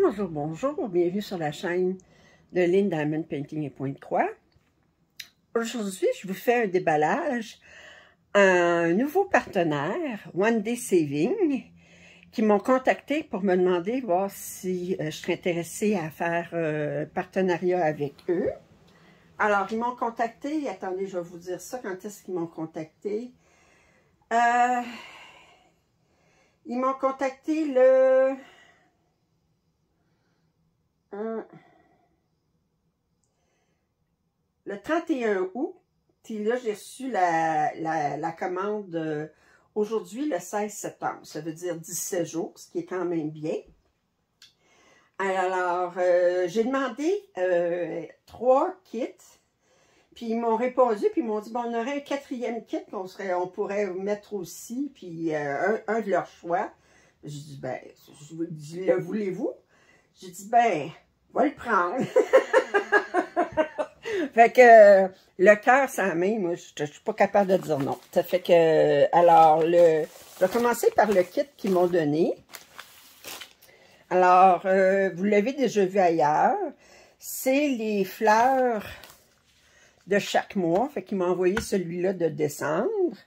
Bonjour, bonjour, bienvenue sur la chaîne de Lynn Diamond Painting et Point de Croix. Aujourd'hui, je vous fais un déballage à un nouveau partenaire, One Day Saving, qui m'ont contacté pour me demander voir si je serais intéressée à faire un partenariat avec eux. Alors, ils m'ont contacté, attendez, je vais vous dire ça, quand est-ce qu'ils m'ont contacté? Ils m'ont contacté le 31 août, puis là, j'ai reçu la commande aujourd'hui, le 16 septembre. Ça veut dire 17 jours, ce qui est quand même bien. Alors, j'ai demandé 3 kits, puis ils m'ont répondu, puis ils m'ont dit, bon, on aurait un 4e kit qu'on pourrait mettre aussi, puis un de leur choix. J'ai dit, ben, le voulez-vous? J'ai dit, ben, on va le prendre. Fait que le cœur sans la main, moi, je suis pas capable de dire non. Ça fait que, alors, je vais commencer par le kit qu'ils m'ont donné. Alors, vous l'avez déjà vu ailleurs. C'est les fleurs de chaque mois. Fait qu'ils m'ont envoyé celui-là de décembre.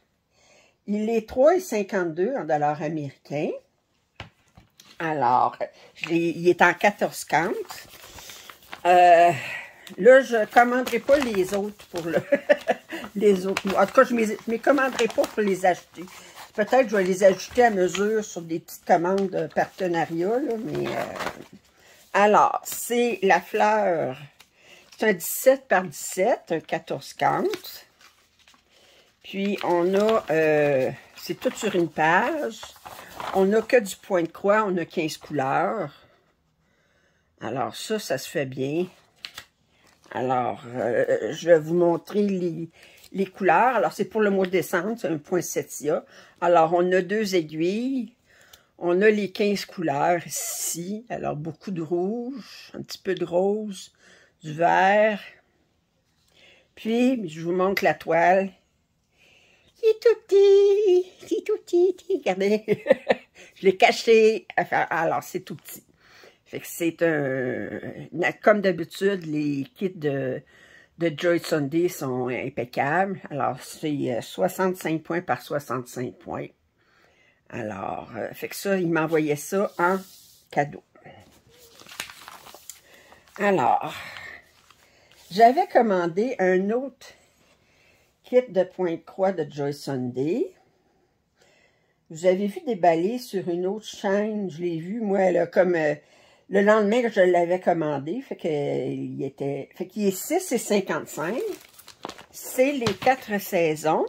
Il est 3,52 en dollars américains. Alors, il est en 14 counts. Là, je ne commanderai pas les autres pour les autres mois. En tout cas, je ne les commanderai pas pour les acheter. Peut-être que je vais les ajouter à mesure sur des petites commandes de partenariat, là, mais... Alors, c'est la fleur. C'est un 17 par 17, un 14 counts. Puis, on a... c'est tout sur une page. On n'a que du point de croix. On a 15 couleurs. Alors, ça se fait bien. Alors, je vais vous montrer les couleurs. Alors, c'est pour le mois de décembre, c'est un poinsettia. Alors, on a 2 aiguilles. On a les 15 couleurs ici. Alors, beaucoup de rouge, un petit peu de rose, du vert. Puis, je vous montre la toile. C'est tout petit, regardez. Je l'ai caché. Alors, c'est tout petit. Fait que c'est comme d'habitude, les kits de Joy Sunday sont impeccables. Alors, c'est 65 points par 65 points. Alors, fait que ça, il m'envoyait ça en cadeau. Alors, j'avais commandé un autre kit de point de croix de Joy Sunday. Vous avez vu déballer sur une autre chaîne, je l'ai vu, moi, là, comme... le lendemain que je l'avais commandé, fait qu'il est 6,55. C'est les 4 saisons.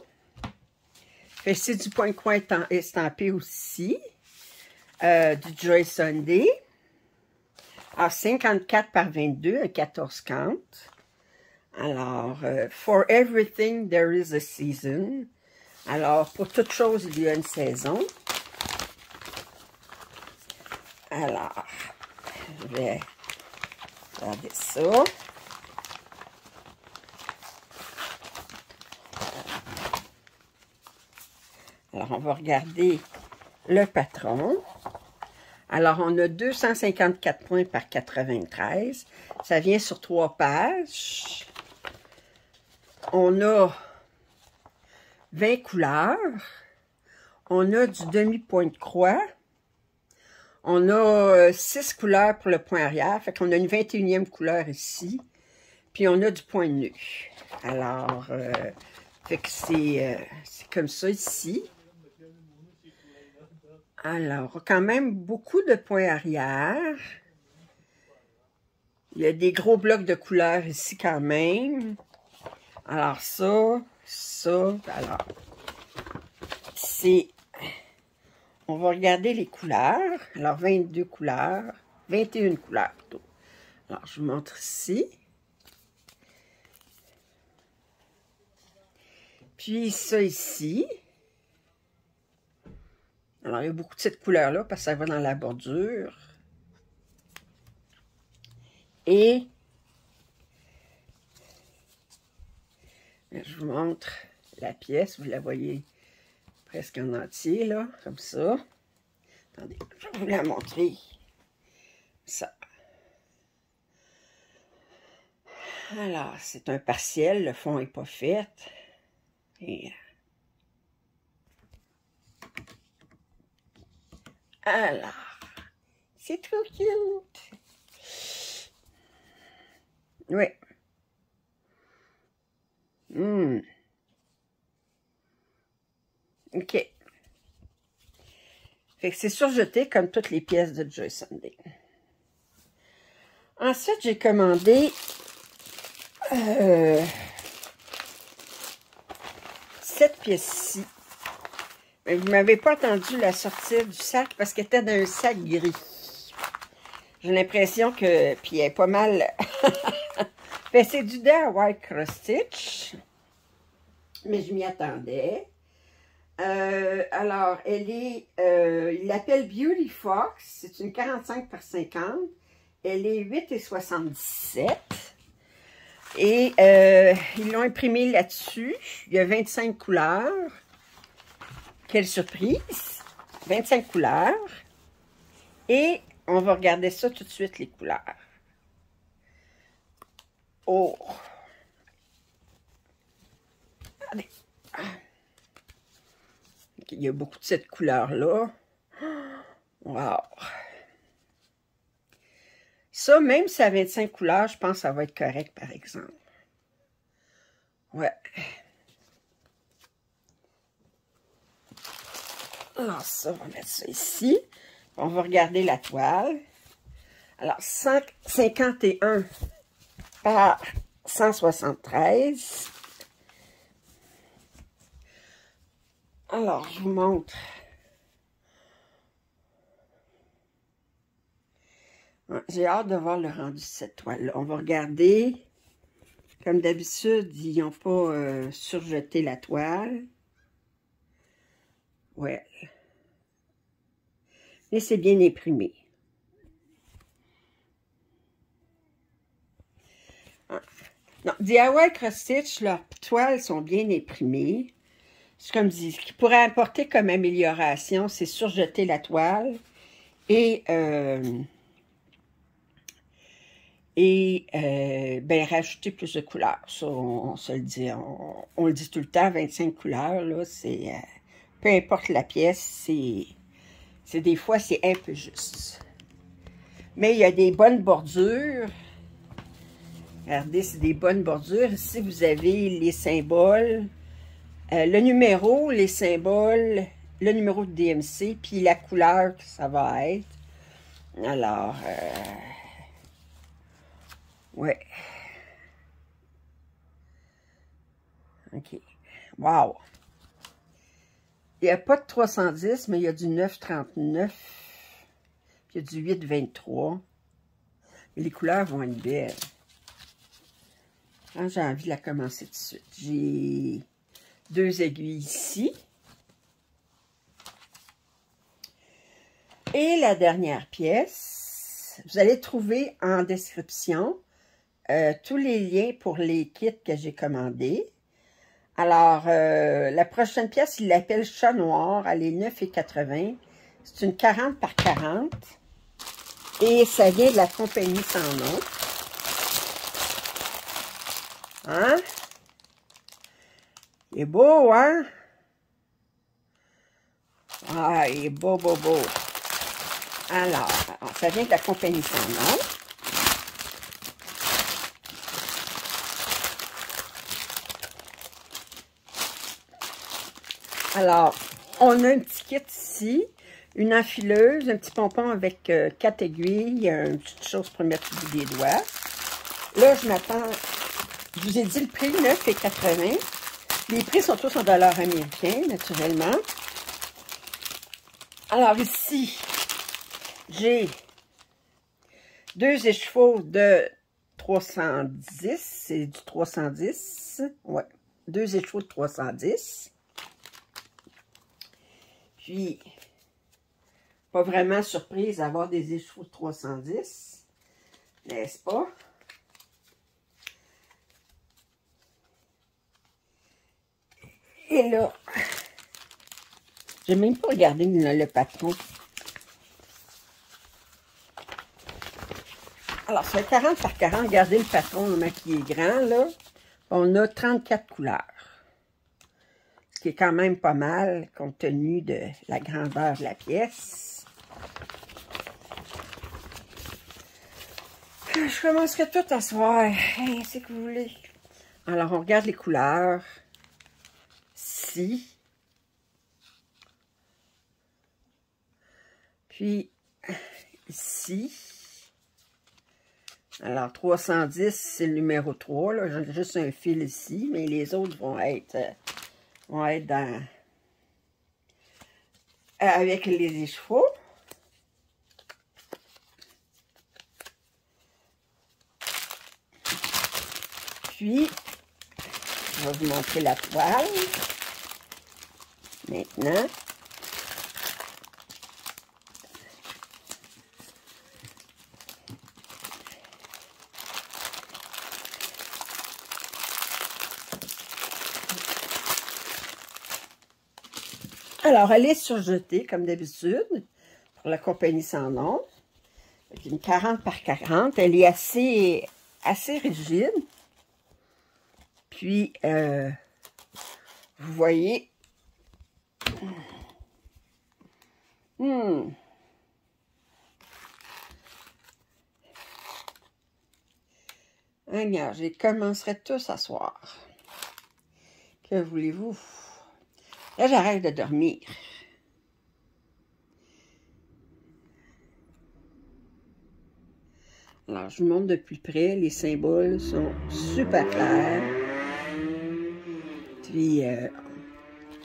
Fait que c'est du point de croix estampé aussi. Du Joy Sunday. Alors, 54 par 22, un 14 count. Alors, for everything there is a season. Alors, pour toute chose, il y a une saison. Alors... je vais regarder ça. Alors, on va regarder le patron. Alors, on a 254 points par 93. Ça vient sur 3 pages. On a 20 couleurs. On a du demi-point de croix. On a 6 couleurs pour le point arrière, fait qu'on a une 21e couleur ici. Puis on a du point nu. Alors, fait que c'est comme ça ici. Alors, quand même beaucoup de points arrière. Il y a des gros blocs de couleurs ici quand même. Alors ça, alors, c'est... On va regarder les couleurs. Alors, 22 couleurs. 21 couleurs, plutôt. Alors, je vous montre ici. Puis, ça ici. Alors, il y a beaucoup de cette couleur-là, parce que ça va dans la bordure. Et, je vous montre la pièce. Vous la voyez presque en entier, là, comme ça. Attendez, je vais vous la montrer. Ça. Alors, c'est un partiel, le fond n'est pas fait. Et... alors, c'est trop cute. Oui. OK. Fait que c'est surjeté comme toutes les pièces de Joy Sunday. Ensuite, j'ai commandé cette pièce-ci. Mais vous ne m'avez pas entendu la sortir du sac parce qu'elle était dans un sac gris. J'ai l'impression que... puis elle est pas mal... ben, c'est du DIY Cross Stitch. Mais je m'y attendais. Alors, elle est... il l'appelle Beauty Fox. C'est une 45 par 50. Elle est 8,77. Et ils l'ont imprimé là-dessus. Il y a 25 couleurs. Quelle surprise! 25 couleurs. Et on va regarder ça tout de suite, les couleurs. Oh! Regardez. Il y a beaucoup de cette couleur-là. Wow! Ça, même si à 25 couleurs, je pense que ça va être correct, par exemple. Ouais. Alors ça, on va mettre ça ici. On va regarder la toile. Alors, 51 par 173. Alors, je vous montre. J'ai hâte de voir le rendu de cette toile-là. On va regarder. Comme d'habitude, ils n'ont pas surjeté la toile. Ouais. Mais c'est bien imprimé. Non, DIY Cross Stitch, leurs toiles sont bien imprimées. C'est comme dit, ce qui pourrait apporter comme amélioration, c'est surjeter la toile et ben, rajouter plus de couleurs. Ça, on se le dit, on le dit tout le temps, 25 couleurs, là, c'est peu importe la pièce, c'est des fois, c'est un peu juste. Mais il y a des bonnes bordures. Regardez, c'est des bonnes bordures. Ici, vous avez les symboles, le numéro, les symboles, le numéro de DMC, puis la couleur que ça va être. Alors, ouais. OK. Wow! Il n'y a pas de 310, mais il y a du 939. Puis il y a du 823. Et les couleurs vont être belles. Ah, j'ai envie de la commencer tout de suite. J'ai 2 aiguilles ici. Et la dernière pièce, vous allez trouver en description tous les liens pour les kits que j'ai commandés. Alors, la prochaine pièce, il l'appelle Chat Noir. Elle est 9,80. C'est une 40 par 40. Et ça vient de la compagnie Sans Nom. Hein? Il est beau, hein? Ah, il est beau, beau, beau. Alors, ça vient de la compagnie Sans Nom. Alors, on a un petit kit ici, une enfileuse, un petit pompon avec 4 aiguilles, une petite chose pour mettre au bout des doigts. Là, je m'attends, je vous ai dit le prix, 9,80. Les prix sont tous en dollars américains, naturellement. Alors ici, j'ai 2 échevaux de 310, c'est du 310, ouais, 2 échevaux de 310. Puis, pas vraiment surprise d'avoir des échevaux de 310, n'est-ce pas? Et là, j'ai même pas regardé le patron. Alors, c'est 40 par 40. Regardez le patron, le qui est grand, là. On a 34 couleurs. Ce qui est quand même pas mal, compte tenu de la grandeur de la pièce. Je commencerai tout à soir. Hey, c'est que vous voulez. Alors, on regarde les couleurs. Ici. Puis, ici. Alors, 310, c'est le numéro 3. J'ai juste un fil ici, mais les autres vont être dans, avec les échevaux. Puis, je vais vous montrer la toile. Maintenant. Alors, elle est surjetée, comme d'habitude, pour la compagnie sans nom. C'est une 40 par 40. Elle est assez rigide. Puis, vous voyez, regarde, je commencerai tout ce soir. Que voulez-vous? Là, j'arrête de dormir. Alors, je vous montre de plus près. Les symboles sont super clairs. Puis,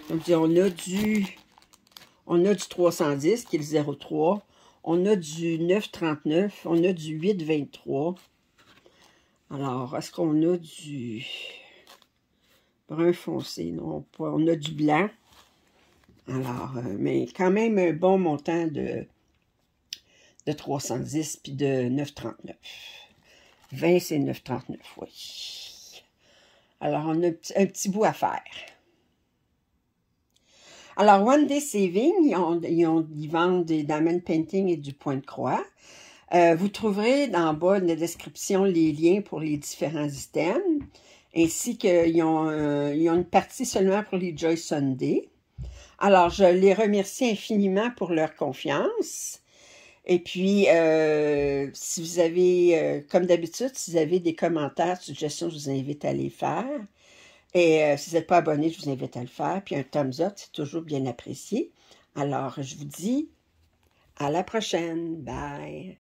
on a du 310, qui est le 03. On a du 939. On a du 823. Alors, est-ce qu'on a du brun foncé? Non, pas. On a du blanc. Alors, mais quand même un bon montant de 310 puis de 939. 20, c'est 939, oui. Alors, on a un petit bout à faire. Alors, One Day Saving, ils vendent des diamond painting et du point de croix. Vous trouverez en bas de la description les liens pour les différents items, ainsi qu'ils ont une partie seulement pour les Joy Sunday. Alors, je les remercie infiniment pour leur confiance. Et puis, si vous avez, comme d'habitude, si vous avez des commentaires, suggestions, je vous invite à les faire. Et si vous n'êtes pas abonné, je vous invite à le faire. Puis un thumbs up, c'est toujours bien apprécié. Alors, je vous dis à la prochaine. Bye!